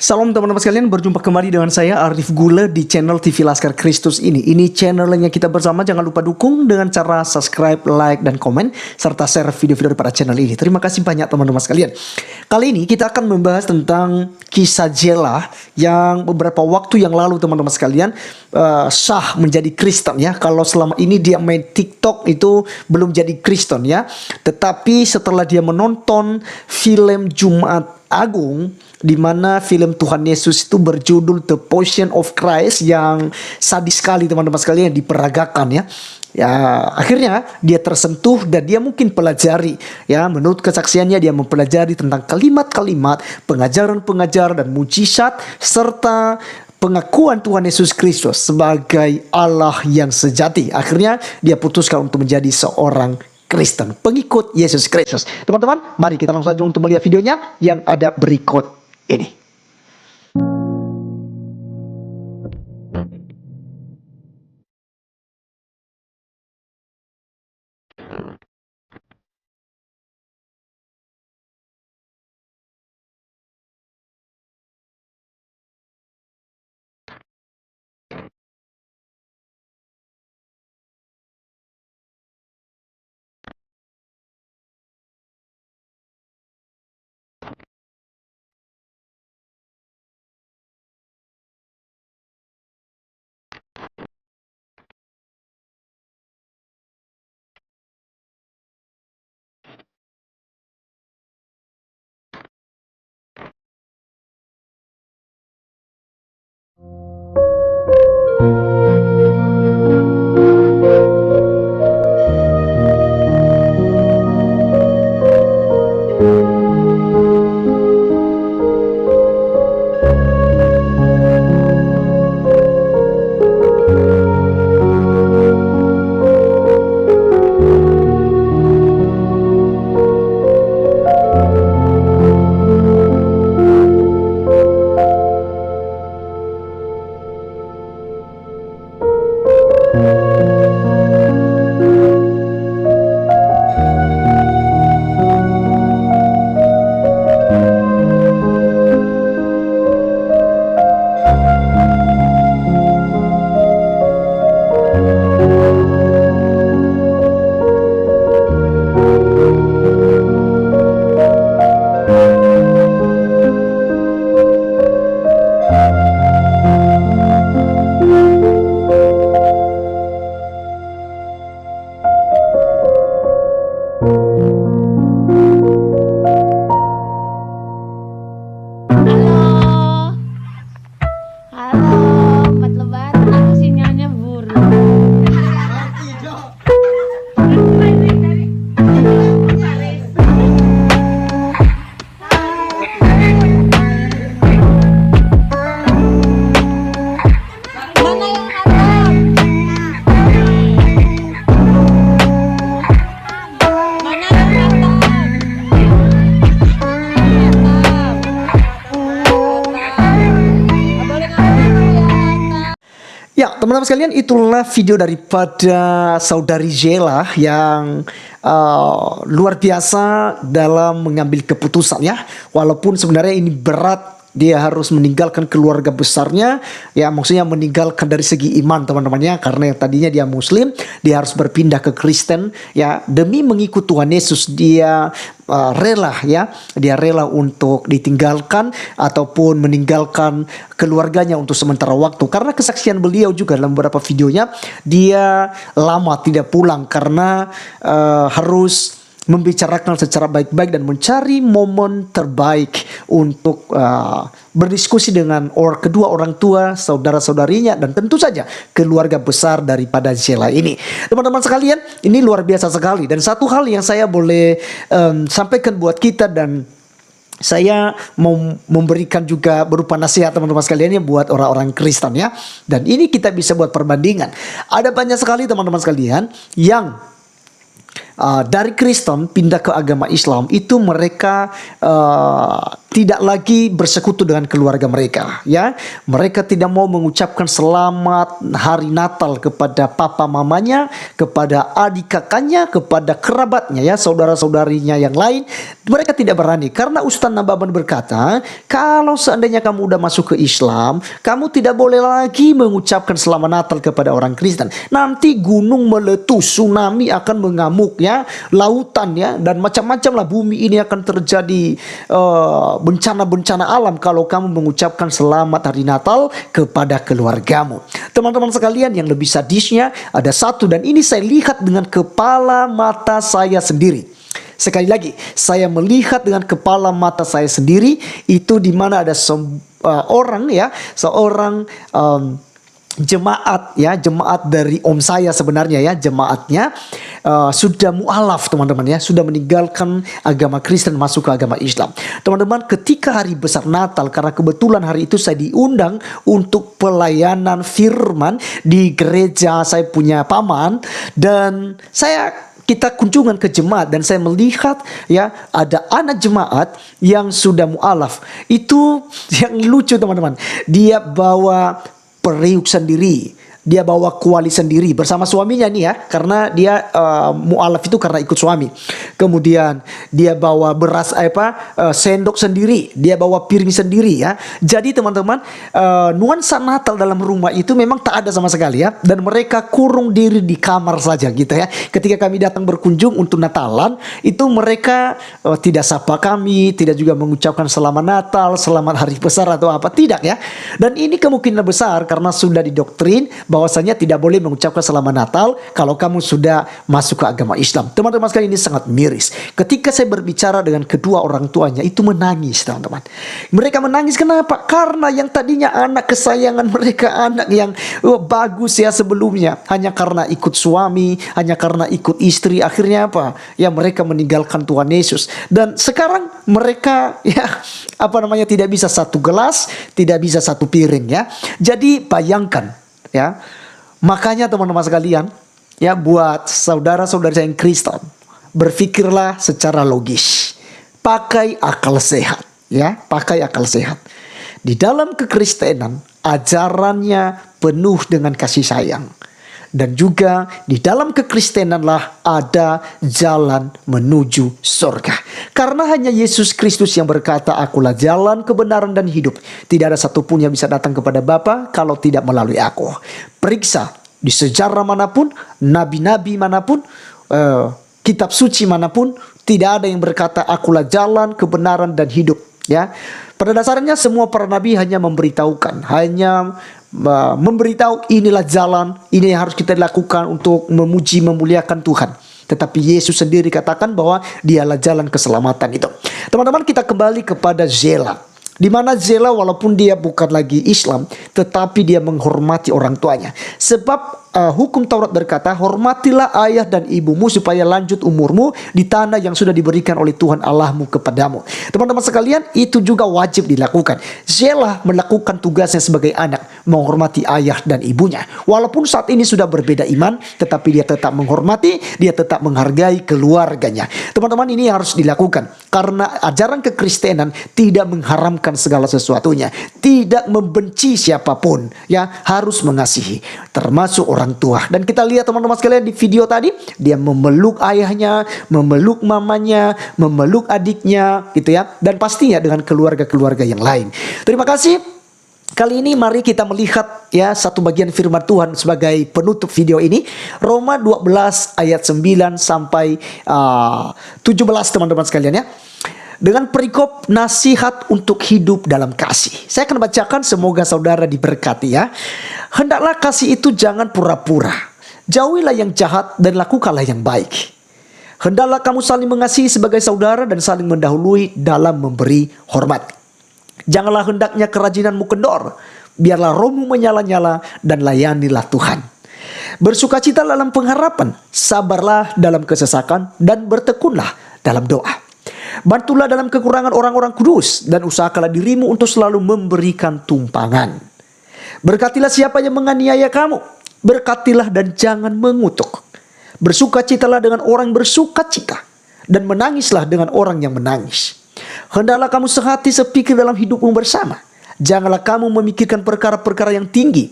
Salam teman-teman sekalian, berjumpa kembali dengan saya Arif Gula di channel TV Laskar Kristus ini. Ini channelnya kita bersama, jangan lupa dukung dengan cara subscribe, like, dan komen, serta share video-video daripada channel ini. Terima kasih banyak teman-teman sekalian. Kali ini kita akan membahas tentang kisah Jela yang beberapa waktu yang lalu teman-teman sekalian sah menjadi Kristen ya. Kalau selama ini dia main TikTok itu belum jadi Kristen ya. Tetapi setelah dia menonton film Jumat Agung, di mana film Tuhan Yesus itu berjudul The Passion of Christ yang sadis sekali teman-teman sekalian, diperagakan ya. Ya akhirnya dia tersentuh dan dia mungkin pelajari ya, menurut kesaksiannya dia mempelajari tentang kalimat-kalimat, pengajaran-pengajaran dan mujizat serta pengakuan Tuhan Yesus Kristus sebagai Allah yang sejati. Akhirnya dia putuskan untuk menjadi seorang Kristen, pengikut Yesus Kristus. Teman-teman, mari kita langsung saja untuk melihat videonya yang ada berikut ini. Ya teman-teman sekalian, itulah video daripada saudari Jela yang luar biasa dalam mengambil keputusan ya. Walaupun sebenarnya ini berat, dia harus meninggalkan keluarga besarnya ya, maksudnya meninggalkan dari segi iman teman-temannya, karena yang tadinya dia muslim, dia harus berpindah ke Kristen ya, demi mengikut Tuhan Yesus. Dia rela ya, dia rela untuk ditinggalkan ataupun meninggalkan keluarganya untuk sementara waktu, karena kesaksian beliau juga dalam beberapa videonya, dia lama tidak pulang karena harus membicarakan secara baik-baik dan mencari momen terbaik untuk berdiskusi dengan kedua orang tua, saudara-saudarinya, dan tentu saja keluarga besar daripada Jela ini. Teman-teman sekalian, ini luar biasa sekali. Dan satu hal yang saya boleh sampaikan buat kita, dan saya mau memberikan juga berupa nasihat teman-teman sekalian ya, buat orang-orang Kristen ya. Dan ini kita bisa buat perbandingan. Ada banyak sekali teman-teman sekalian yang dari Kristen pindah ke agama Islam, itu mereka tidak lagi bersekutu dengan keluarga mereka, ya. Mereka tidak mau mengucapkan selamat hari Natal kepada papa mamanya, kepada adik kakaknya, kepada kerabatnya, ya, saudara-saudarinya yang lain. Mereka tidak berani karena Ustaz Nababan berkata, kalau seandainya kamu udah masuk ke Islam, kamu tidak boleh lagi mengucapkan selamat Natal kepada orang Kristen. Nanti gunung meletus, tsunami akan mengamuk, ya, lautan, ya, dan macam-macam lah, bumi ini akan terjadi bencana-bencana alam kalau kamu mengucapkan selamat hari Natal kepada keluargamu. Teman-teman sekalian, yang lebih sadisnya ada satu, dan ini saya lihat dengan kepala mata saya sendiri. Sekali lagi, saya melihat dengan kepala mata saya sendiri, itu di mana ada seorang jemaat, ya, jemaat dari om saya sebenarnya, ya, jemaatnya sudah mualaf, teman-teman, ya, sudah meninggalkan agama Kristen masuk ke agama Islam. Teman-teman, ketika hari besar Natal, karena kebetulan hari itu saya diundang untuk pelayanan firman di gereja saya punya paman, dan kita kunjungan ke jemaat, dan saya melihat, ya, ada anak jemaat yang sudah mualaf. Itu yang lucu, teman-teman. Dia bawa periuk sendiri, dia bawa kuali sendiri bersama suaminya nih, ya, karena dia mualaf itu karena ikut suami. Kemudian dia bawa beras sendok sendiri, dia bawa piring sendiri, ya. Jadi teman-teman, nuansa Natal dalam rumah itu memang tak ada sama sekali, ya, dan mereka kurung diri di kamar saja gitu, ya. Ketika kami datang berkunjung untuk Natalan, itu mereka tidak sapa kami, tidak juga mengucapkan selamat Natal, selamat hari besar atau apa, tidak, ya. Dan ini kemungkinan besar karena sudah didoktrin bahwasanya tidak boleh mengucapkan selamat Natal kalau kamu sudah masuk ke agama Islam. Teman-teman sekalian, ini sangat miris. Ketika saya berbicara dengan kedua orang tuanya, itu menangis, teman-teman. Mereka menangis kenapa? Karena yang tadinya anak kesayangan mereka, anak yang bagus, ya, sebelumnya, hanya karena ikut suami, hanya karena ikut istri, akhirnya apa? Ya, mereka meninggalkan Tuhan Yesus. Dan sekarang mereka, ya, tidak bisa satu gelas, tidak bisa satu piring, ya. Jadi bayangkan, ya, makanya teman-teman sekalian, ya, buat saudara-saudara saya yang Kristen, berpikirlah secara logis, pakai akal sehat, ya, pakai akal sehat. Di dalam kekristenan, ajarannya penuh dengan kasih sayang. Dan juga di dalam kekristenanlah ada jalan menuju surga. Karena hanya Yesus Kristus yang berkata, akulah jalan, kebenaran, dan hidup. Tidak ada satupun yang bisa datang kepada Bapa kalau tidak melalui aku. Periksa di sejarah manapun, nabi-nabi manapun, kitab suci manapun, tidak ada yang berkata akulah jalan, kebenaran, dan hidup, ya. Pada dasarnya semua para nabi hanya memberitahukan, hanya memberitahu inilah jalan, ini yang harus kita lakukan untuk memuji memuliakan Tuhan. Tetapi Yesus sendiri katakan bahwa dialah jalan keselamatan itu. Teman-teman, kita kembali kepada Zela, di mana Zela walaupun dia bukan lagi Islam, tetapi dia menghormati orang tuanya. Sebab hukum Taurat berkata, hormatilah ayah dan ibumu supaya lanjut umurmu di tanah yang sudah diberikan oleh Tuhan Allahmu kepadamu. Teman-teman sekalian, itu juga wajib dilakukan. Zela melakukan tugasnya sebagai anak, menghormati ayah dan ibunya. Walaupun saat ini sudah berbeda iman, tetapi dia tetap menghormati, dia tetap menghargai keluarganya. Teman-teman, ini harus dilakukan karena ajaran kekristenan tidak mengharamkan segala sesuatunya, tidak membenci siapapun, ya, harus mengasihi, termasuk orang tua. Dan kita lihat teman-teman sekalian di video tadi, dia memeluk ayahnya, memeluk mamanya, memeluk adiknya, gitu, ya, dan pastinya dengan keluarga-keluarga yang lain. Terima kasih. Kali ini mari kita melihat, ya, satu bagian firman Tuhan sebagai penutup video ini. Roma 12 ayat 9 sampai 17 teman-teman sekalian, ya. Dengan perikop nasihat untuk hidup dalam kasih. Saya akan bacakan, semoga saudara diberkati, ya. Hendaklah kasih itu jangan pura-pura. Jauhilah yang jahat dan lakukanlah yang baik. Hendaklah kamu saling mengasihi sebagai saudara dan saling mendahului dalam memberi hormat. Janganlah hendaknya kerajinanmu kendor. Biarlah rohmu menyala-nyala dan layanilah Tuhan. Bersukacita dalam pengharapan, sabarlah dalam kesesakan, dan bertekunlah dalam doa. Bantulah dalam kekurangan orang-orang kudus, dan usahakanlah dirimu untuk selalu memberikan tumpangan. Berkatilah siapa yang menganiaya kamu, berkatilah dan jangan mengutuk. Bersukacitalah dengan orang bersukacita, dan menangislah dengan orang yang menangis. Hendaklah kamu sehati sepikir dalam hidupmu bersama. Janganlah kamu memikirkan perkara-perkara yang tinggi,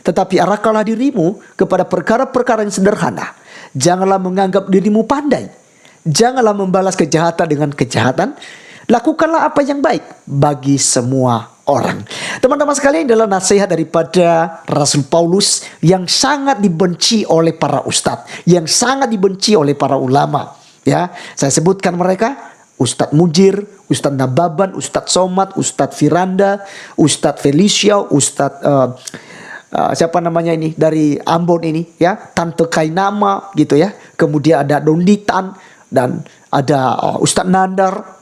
tetapi arahkanlah dirimu kepada perkara-perkara yang sederhana. Janganlah menganggap dirimu pandai. Janganlah membalas kejahatan dengan kejahatan. Lakukanlah apa yang baik bagi semua orang. Teman-teman sekalian, adalah nasihat daripada Rasul Paulus yang sangat dibenci oleh para ustadz, yang sangat dibenci oleh para ulama. Ya, saya sebutkan mereka: Ustadz Mujir, Ustadz Nababan, Ustadz Somad, Ustadz Firanda, Ustadz Felicia, Ustadz siapa namanya ini dari Ambon ini, ya, Tante Kainama gitu ya. Kemudian ada Donditan dan ada Ustadz Nandar.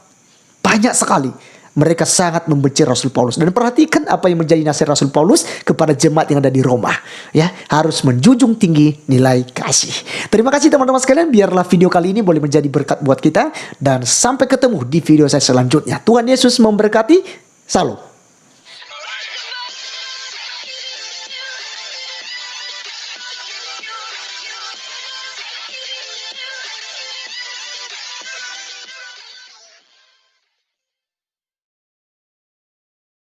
Banyak sekali. Mereka sangat membenci Rasul Paulus. Dan perhatikan apa yang menjadi nasihat Rasul Paulus kepada jemaat yang ada di Roma. Ya, harus menjunjung tinggi nilai kasih. Terima kasih teman-teman sekalian. Biarlah video kali ini boleh menjadi berkat buat kita. Dan sampai ketemu di video saya selanjutnya. Tuhan Yesus memberkati. Salam.